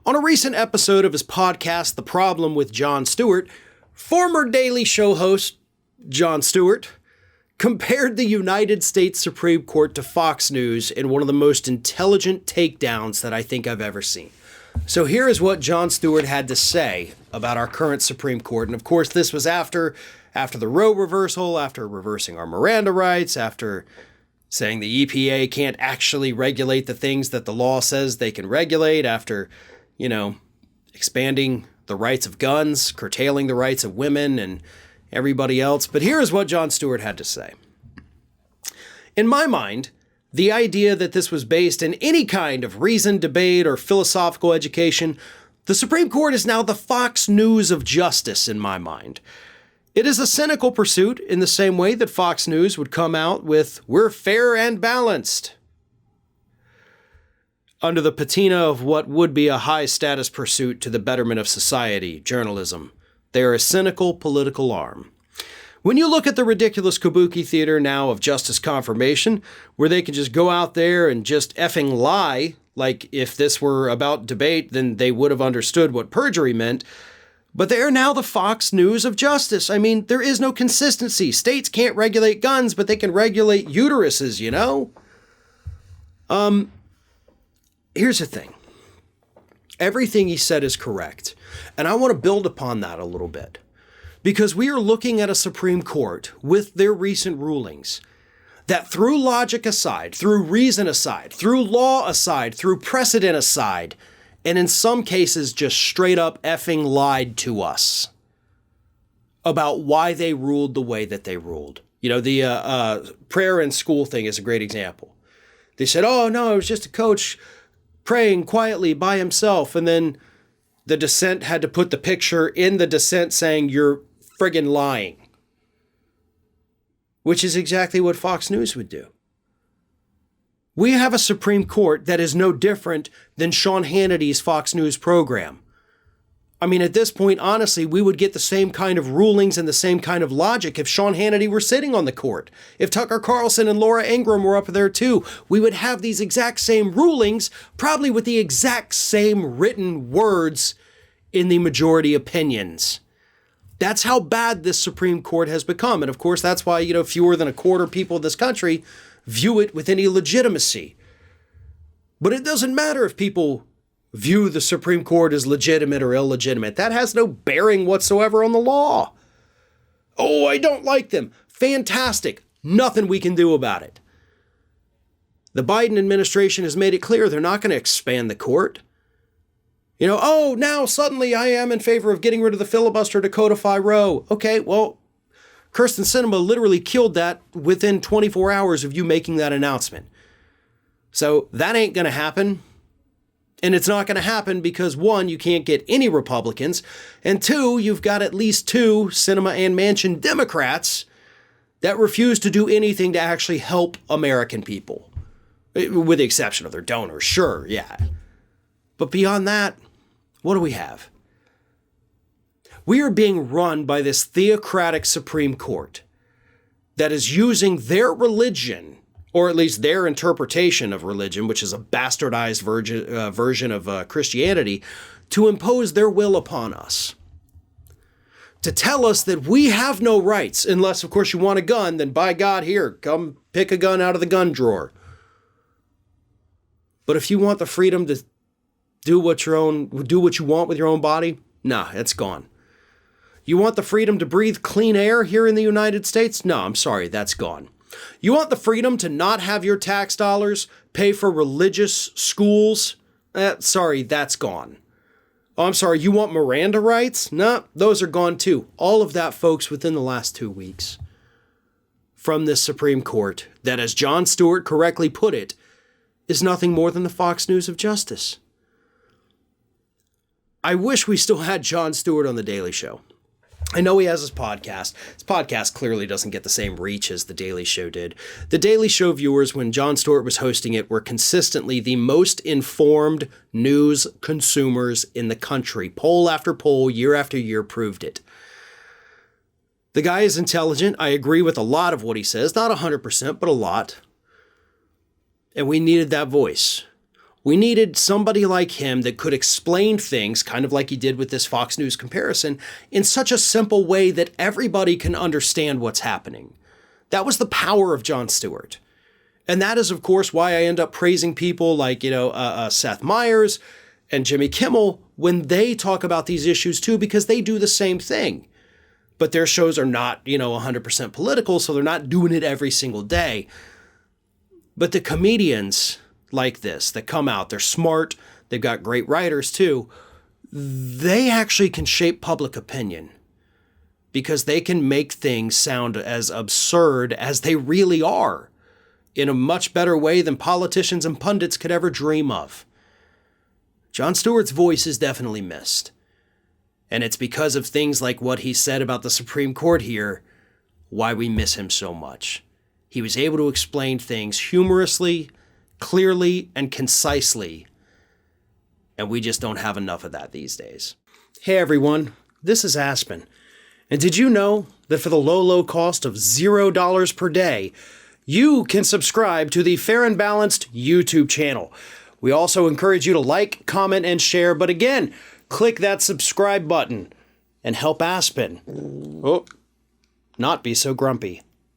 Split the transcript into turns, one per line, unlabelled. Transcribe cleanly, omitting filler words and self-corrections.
On a recent episode of his podcast, The Problem with Jon Stewart, former Daily Show host Jon Stewart compared the United States Supreme Court to Fox News in one of the most intelligent takedowns that I think I've ever seen. So here is what Jon Stewart had to say about our current Supreme Court. And of course, this was after the Roe reversal, after reversing our Miranda rights, after saying the EPA can't actually regulate the things that the law says they can regulate, after, expanding the rights of guns, curtailing the rights of women and everybody else. But here is what Jon Stewart had to say. In my mind, the idea that this was based in any kind of reasoned debate or philosophical education, the Supreme Court is now the Fox News of justice in my mind. It is a cynical pursuit in the same way that Fox News would come out with, "We're fair and balanced," under the patina of what would be a high-status pursuit to the betterment of society, journalism. They are a cynical political arm. When you look at the ridiculous kabuki theater now of justice confirmation, where they can just go out there and just effing lie, like if this were about debate, then they would have understood what perjury meant, but they are now the Fox News of justice. I mean, there is no consistency. States can't regulate guns, but they can regulate uteruses, Here's the thing. Everything he said is correct. And I want to build upon that a little bit. Because we are looking at a Supreme Court with their recent rulings that through logic aside, through reason aside, through law aside, through precedent aside, and in some cases just straight up effing lied to us about why they ruled the way that they ruled. The prayer in school thing is a great example. They said, oh no, it was just a coach praying quietly by himself, and then the dissent had to put the picture in the dissent saying, "You're friggin' lying." Which is exactly what Fox News would do. We have a Supreme Court that is no different than Sean Hannity's Fox News program. I mean, at this point, honestly, we would get the same kind of rulings and the same kind of logic if Sean Hannity were sitting on the court. If Tucker Carlson and Laura Ingraham were up there too, we would have these exact same rulings, probably with the exact same written words in the majority opinions. That's how bad this Supreme Court has become. And of course, that's why, fewer than a quarter people in this country view it with any legitimacy. But it doesn't matter if people view the Supreme Court as legitimate or illegitimate. That has no bearing whatsoever on the law. Oh, I don't like them. Fantastic. Nothing we can do about it. The Biden administration has made it clear they're not going to expand the court. Now suddenly I am in favor of getting rid of the filibuster to codify Roe. Okay, well, Kyrsten Sinema literally killed that within 24 hours of you making that announcement. So that ain't going to happen. And it's not going to happen because, one, you can't get any Republicans, and two, you've got at least two Sinema and Manchin Democrats that refuse to do anything to actually help American people, with the exception of their donors. Sure, yeah. But beyond that, what do we have? We are being run by this theocratic Supreme Court that is using their religion, or at least their interpretation of religion, which is a bastardized version of Christianity, to impose their will upon us. To tell us that we have no rights, unless, of course, you want a gun, then by God, here, come pick a gun out of the gun drawer. But if you want the freedom to do what you want with your own body, nah, it's gone. You want the freedom to breathe clean air here in the United States? No, I'm sorry, that's gone. You want the freedom to not have your tax dollars pay for religious schools? Sorry, that's gone. Oh, I'm sorry, you want Miranda rights? No, those are gone too. All of that, folks, within the last 2 weeks. From this Supreme Court that, as Jon Stewart correctly put it, is nothing more than the Fox News of justice. I wish we still had Jon Stewart on The Daily Show. I know he has his podcast. His podcast clearly doesn't get the same reach as The Daily Show did. The Daily Show viewers, when Jon Stewart was hosting it, were consistently the most informed news consumers in the country. Poll after poll, year after year, proved it. The guy is intelligent. I agree with a lot of what he says. Not 100%, but a lot. And we needed that voice. We needed somebody like him that could explain things, kind of like he did with this Fox News comparison, in such a simple way that everybody can understand what's happening. That was the power of Jon Stewart. And that is, of course, why I end up praising people like, Seth Meyers and Jimmy Kimmel when they talk about these issues too, because they do the same thing. But their shows are not, 100% political, so they're not doing it every single day. But the comedians like this that come out, they're smart, they've got great writers too, they actually can shape public opinion because they can make things sound as absurd as they really are in a much better way than politicians and pundits could ever dream of. Jon Stewart's voice is definitely missed. And it's because of things like what he said about the Supreme Court here, why we miss him so much. He was able to explain things humorously, clearly, and concisely. And we just don't have enough of that these days. Hey everyone, this is Aspen. And did you know that for the low cost of $0 per day, you can subscribe to the Fair and Balanced YouTube channel. We also encourage you to like, comment, and share. But again, click that subscribe button and help Aspen not be so grumpy.